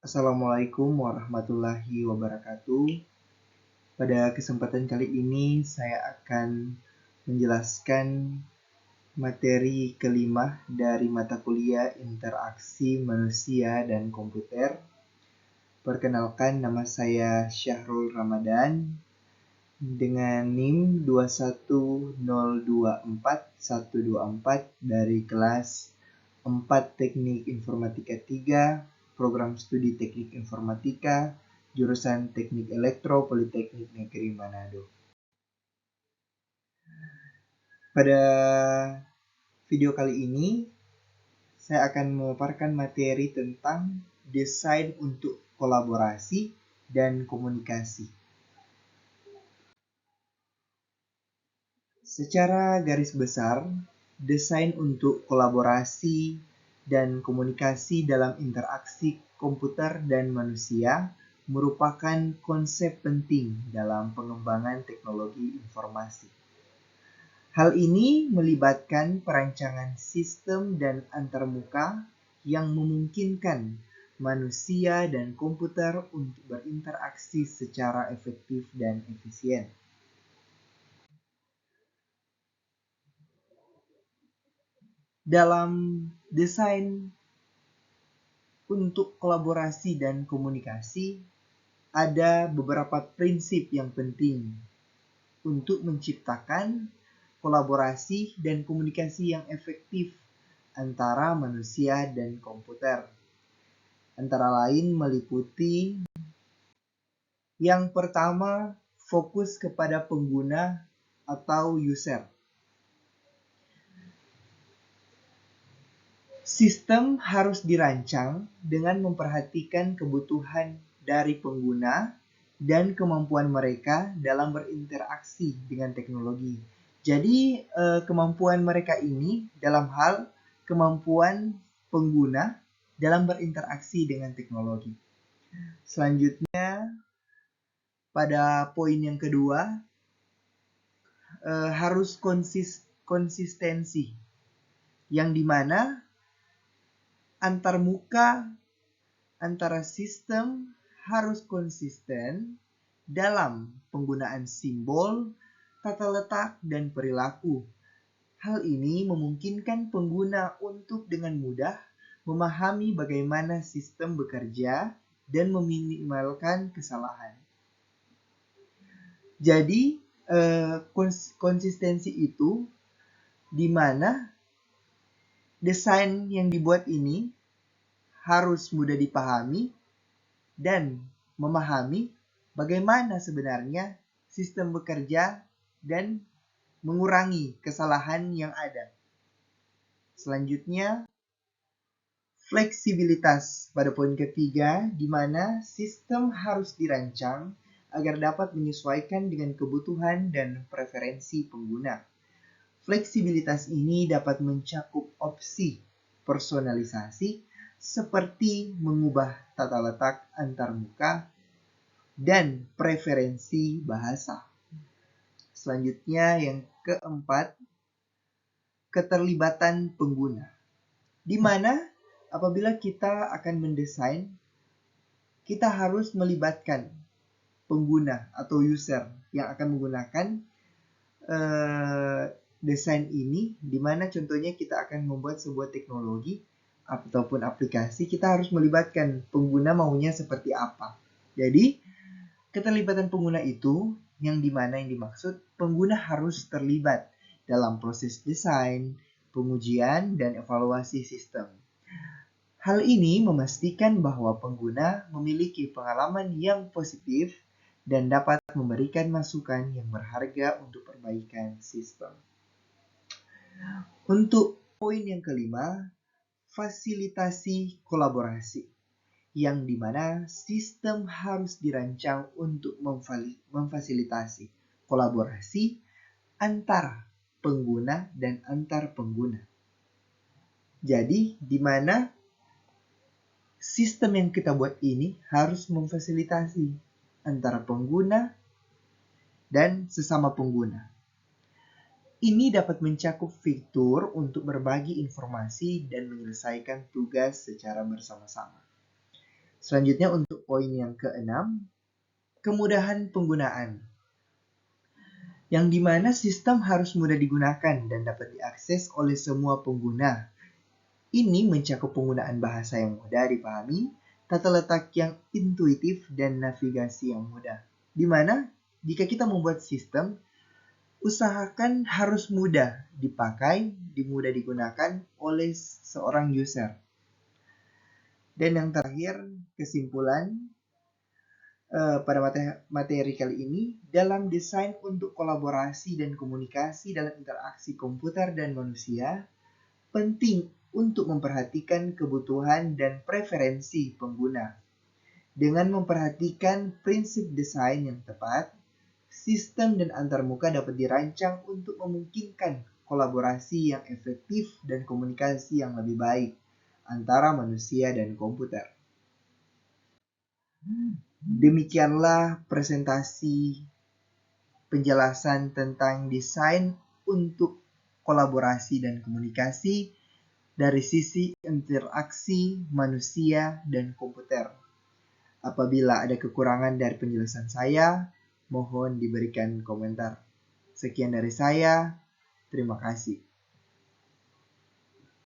Assalamualaikum warahmatullahi wabarakatuh. Pada kesempatan kali ini saya akan menjelaskan materi kelima dari mata kuliah Interaksi Manusia dan Komputer. Perkenalkan, nama saya Syahrul Ramadan dengan NIM 21024 dari kelas 4 Teknik Informatika 3, Program Studi Teknik Informatika, jurusan Teknik Elektro Politeknik Negeri Manado. Pada video kali ini, saya akan memaparkan materi tentang desain untuk kolaborasi dan komunikasi. Secara garis besar, desain untuk kolaborasi dan komunikasi dalam interaksi komputer dan manusia merupakan konsep penting dalam pengembangan teknologi informasi. Hal ini melibatkan perancangan sistem dan antarmuka yang memungkinkan manusia dan komputer untuk berinteraksi secara efektif dan efisien. Dalam desain untuk kolaborasi dan komunikasi, ada beberapa prinsip yang penting untuk menciptakan kolaborasi dan komunikasi yang efektif antara manusia dan komputer. Antara lain meliputi yang pertama, fokus kepada pengguna atau user. Sistem harus dirancang dengan memperhatikan kebutuhan dari pengguna dan kemampuan mereka dalam berinteraksi dengan teknologi. Jadi, kemampuan mereka ini dalam hal kemampuan pengguna dalam berinteraksi dengan teknologi. Selanjutnya, pada poin yang kedua, harus konsistensi, yang dimana antarmuka antara sistem harus konsisten dalam penggunaan simbol, tata letak, dan perilaku. Hal ini memungkinkan pengguna untuk dengan mudah memahami bagaimana sistem bekerja dan meminimalkan kesalahan. Jadi, konsistensi itu di mana desain yang dibuat ini harus mudah dipahami dan memahami bagaimana sebenarnya sistem bekerja dan mengurangi kesalahan yang ada. Selanjutnya, fleksibilitas pada poin ketiga, di mana sistem harus dirancang agar dapat menyesuaikan dengan kebutuhan dan preferensi pengguna. Fleksibilitas ini dapat mencakup opsi personalisasi seperti mengubah tata letak antarmuka dan preferensi bahasa. Selanjutnya yang keempat, keterlibatan pengguna. Di mana apabila kita akan mendesain, kita harus melibatkan pengguna atau user yang akan menggunakan desain ini, di mana contohnya kita akan membuat sebuah teknologi ataupun aplikasi, kita harus melibatkan pengguna maunya seperti apa. Jadi, keterlibatan pengguna itu yang dimana yang dimaksud pengguna harus terlibat dalam proses desain, pengujian, dan evaluasi sistem. Hal ini memastikan bahwa pengguna memiliki pengalaman yang positif dan dapat memberikan masukan yang berharga untuk perbaikan sistem. Untuk poin yang kelima, fasilitasi kolaborasi, yang dimana sistem harus dirancang untuk memfasilitasi kolaborasi antara pengguna dan antar pengguna. Jadi, dimana sistem yang kita buat ini harus memfasilitasi antara pengguna dan sesama pengguna. Ini dapat mencakup fitur untuk berbagi informasi dan menyelesaikan tugas secara bersama-sama. Selanjutnya untuk poin yang keenam, kemudahan penggunaan. Yang dimana sistem harus mudah digunakan dan dapat diakses oleh semua pengguna. Ini mencakup penggunaan bahasa yang mudah dipahami, tata letak yang intuitif, dan navigasi yang mudah. Dimana jika kita membuat sistem, usahakan harus mudah dipakai, mudah digunakan oleh seorang user. Dan yang terakhir, kesimpulan pada materi kali ini, dalam desain untuk kolaborasi dan komunikasi dalam interaksi komputer dan manusia, penting untuk memperhatikan kebutuhan dan preferensi pengguna. Dengan memperhatikan prinsip desain yang tepat, sistem dan antarmuka dapat dirancang untuk memungkinkan kolaborasi yang efektif dan komunikasi yang lebih baik antara manusia dan komputer. Demikianlah presentasi penjelasan tentang desain untuk kolaborasi dan komunikasi dari sisi interaksi manusia dan komputer. Apabila ada kekurangan dari penjelasan saya, mohon diberikan komentar. Sekian dari saya, terima kasih.